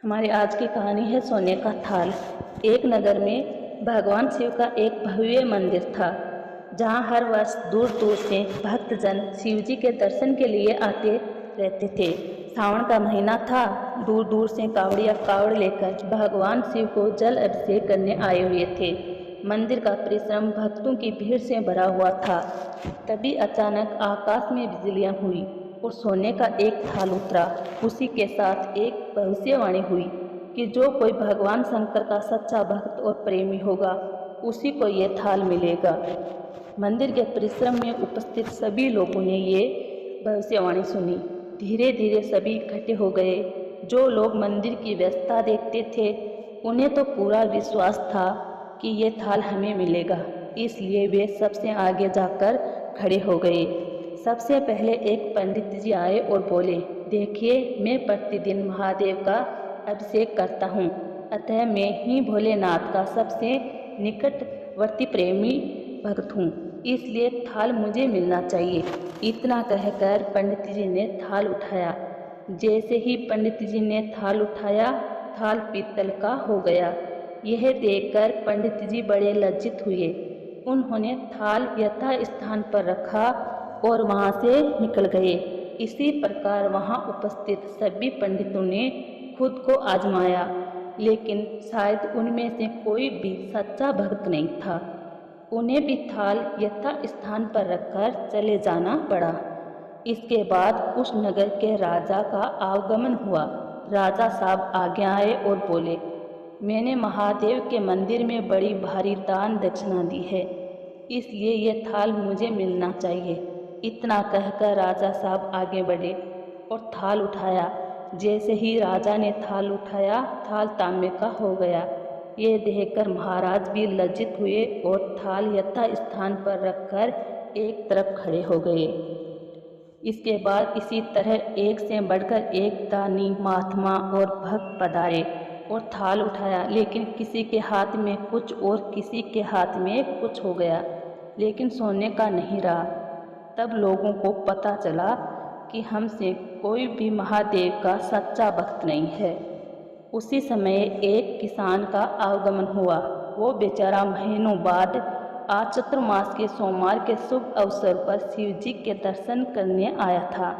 हमारी आज की कहानी है सोने का थाल। एक नगर में भगवान शिव का एक भव्य मंदिर था, जहाँ हर वर्ष दूर दूर से भक्तजन शिव जी के दर्शन के लिए आते रहते थे। सावन का महीना था। दूर दूर से कावड़िया कावड़ लेकर भगवान शिव को जल अभिषेक करने आए हुए थे। मंदिर का परिश्रम भक्तों की भीड़ से भरा हुआ था। तभी अचानक आकाश में बिजलियां हुई और सोने का एक थाल उतरा। उसी के साथ एक भविष्यवाणी हुई कि जो कोई भगवान शंकर का सच्चा भक्त और प्रेमी होगा, उसी को ये थाल मिलेगा। मंदिर के परिश्रम में उपस्थित सभी लोगों ने ये भविष्यवाणी सुनी। धीरे धीरे सभी इकट्ठे हो गए। जो लोग मंदिर की व्यवस्था देखते थे, उन्हें तो पूरा विश्वास था कि ये थाल हमें मिलेगा, इसलिए वे सबसे आगे जाकर खड़े हो गए। सबसे पहले एक पंडित जी आए और बोले, देखिए, मैं प्रतिदिन महादेव का अभिषेक करता हूँ, अतः मैं ही भोलेनाथ का सबसे निकटवर्ती प्रेमी भक्त हूँ, इसलिए थाल मुझे मिलना चाहिए। इतना कहकर पंडित जी ने थाल उठाया। जैसे ही पंडित जी ने थाल उठाया, थाल पीतल का हो गया। यह देखकर पंडित जी बड़े लज्जित हुए। उन्होंने थाल यथा स्थान पर रखा और वहाँ से निकल गए। इसी प्रकार वहाँ उपस्थित सभी पंडितों ने खुद को आजमाया, लेकिन शायद उनमें से कोई भी सच्चा भक्त नहीं था। उन्हें भी थाल यथा स्थान पर रखकर चले जाना पड़ा। इसके बाद उस नगर के राजा का आगमन हुआ। राजा साहब आगे आए और बोले, मैंने महादेव के मंदिर में बड़ी भारी दान दक्षिणा दी है, इसलिए ये थाल मुझे मिलना चाहिए। इतना कहकर राजा साहब आगे बढ़े और थाल उठाया। जैसे ही राजा ने थाल उठाया, थाल तांबे का हो गया। ये देखकर महाराज भी लज्जित हुए और थाल यथा स्थान पर रखकर एक तरफ खड़े हो गए। इसके बाद इसी तरह एक से बढ़कर एक दानी, महात्मा और भक्त पधारे और थाल उठाया, लेकिन किसी के हाथ में कुछ और किसी के हाथ में कुछ हो गया, लेकिन सोने का नहीं रहा। तब लोगों को पता चला कि हमसे कोई भी महादेव का सच्चा भक्त नहीं है। उसी समय एक किसान का आगमन हुआ। वो बेचारा महीनों बाद आज चतुर्मास के सोमवार के शुभ अवसर पर शिव जी के दर्शन करने आया था।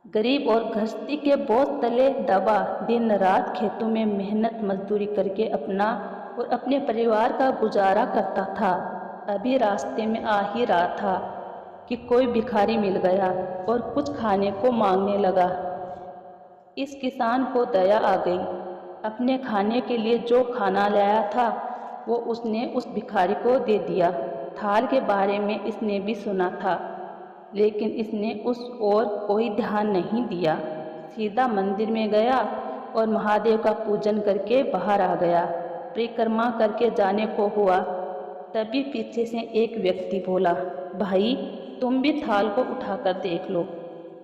गरीब और गृहस्थी के बोझ तले दबा दिन रात खेतों में मेहनत मजदूरी करके अपना और अपने परिवार का गुजारा करता था। अभी रास्ते में आ ही रहा था कि कोई भिखारी मिल गया और कुछ खाने को मांगने लगा। इस किसान को दया आ गई। अपने खाने के लिए जो खाना लाया था, वो उसने उस भिखारी को दे दिया। थाल के बारे में इसने भी सुना था, लेकिन इसने उस ओर कोई ध्यान नहीं दिया। सीधा मंदिर में गया और महादेव का पूजन करके बाहर आ गया। परिक्रमा करके जाने को हुआ, तभी पीछे से एक व्यक्ति बोला, भाई, तुम भी थाल को उठाकर देख लो,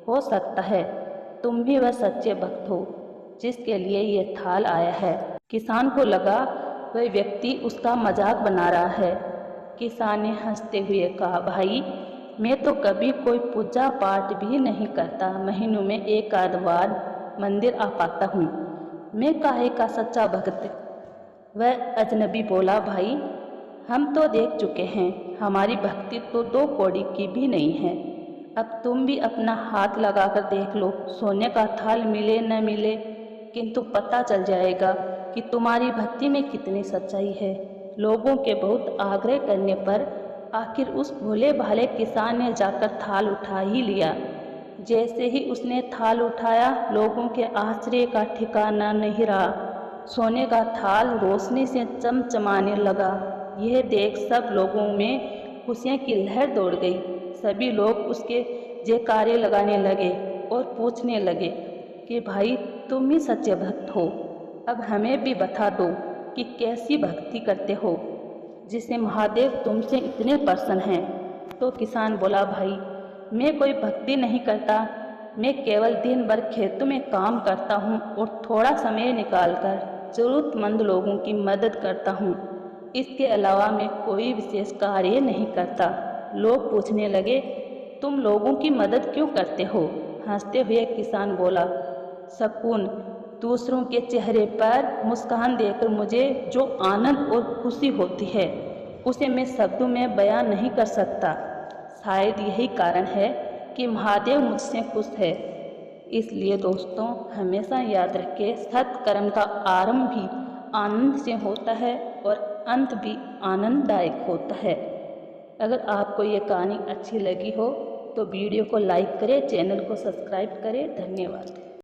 हो सकता है तुम भी वह सच्चे भक्त हो जिसके लिए ये थाल आया है। किसान को लगा वह व्यक्ति उसका मजाक बना रहा है। किसान ने हंसते हुए कहा, भाई, मैं तो कभी कोई पूजा पाठ भी नहीं करता, महीनों में एक आध बार मंदिर आ पाता हूँ, मैं काहे का सच्चा भक्त। वह अजनबी बोला, भाई, हम तो देख चुके हैं, हमारी भक्ति तो 2 कौड़ी की भी नहीं है। अब तुम भी अपना हाथ लगाकर देख लो, सोने का थाल मिले न मिले, किंतु पता चल जाएगा कि तुम्हारी भक्ति में कितनी सच्चाई है। लोगों के बहुत आग्रह करने पर आखिर उस भोले भाले किसान ने जाकर थाल उठा ही लिया। जैसे ही उसने थाल उठाया, लोगों के आश्चर्य का ठिकाना नहीं रहा। सोने का थाल रोशनी से चमचमाने लगा। यह देख सब लोगों में खुशियों की लहर दौड़ गई। सभी लोग उसके जयकारे लगाने लगे और पूछने लगे कि भाई, तुम ही सच्चे भक्त हो, अब हमें भी बता दो कि कैसी भक्ति करते हो जिससे महादेव तुमसे इतने प्रसन्न हैं। तो किसान बोला, भाई, मैं कोई भक्ति नहीं करता, मैं केवल दिन भर खेतों में काम करता हूँ और थोड़ा समय निकालकर जरूरतमंद लोगों की मदद करता हूँ। इसके अलावा मैं कोई विशेष कार्य नहीं करता। लोग पूछने लगे, तुम लोगों की मदद क्यों करते हो? हंसते हुए किसान बोला, शकुन, दूसरों के चेहरे पर मुस्कान देखकर मुझे जो आनंद और खुशी होती है उसे मैं शब्दों में बयां नहीं कर सकता। शायद यही कारण है कि महादेव मुझसे खुश है। इसलिए दोस्तों, हमेशा याद रखें, सत्कर्म का आरंभ भी आनंद से होता है और अंत भी आनंददायक होता है। अगर आपको ये कहानी अच्छी लगी हो तो वीडियो को लाइक करें, चैनल को सब्सक्राइब करें। धन्यवाद।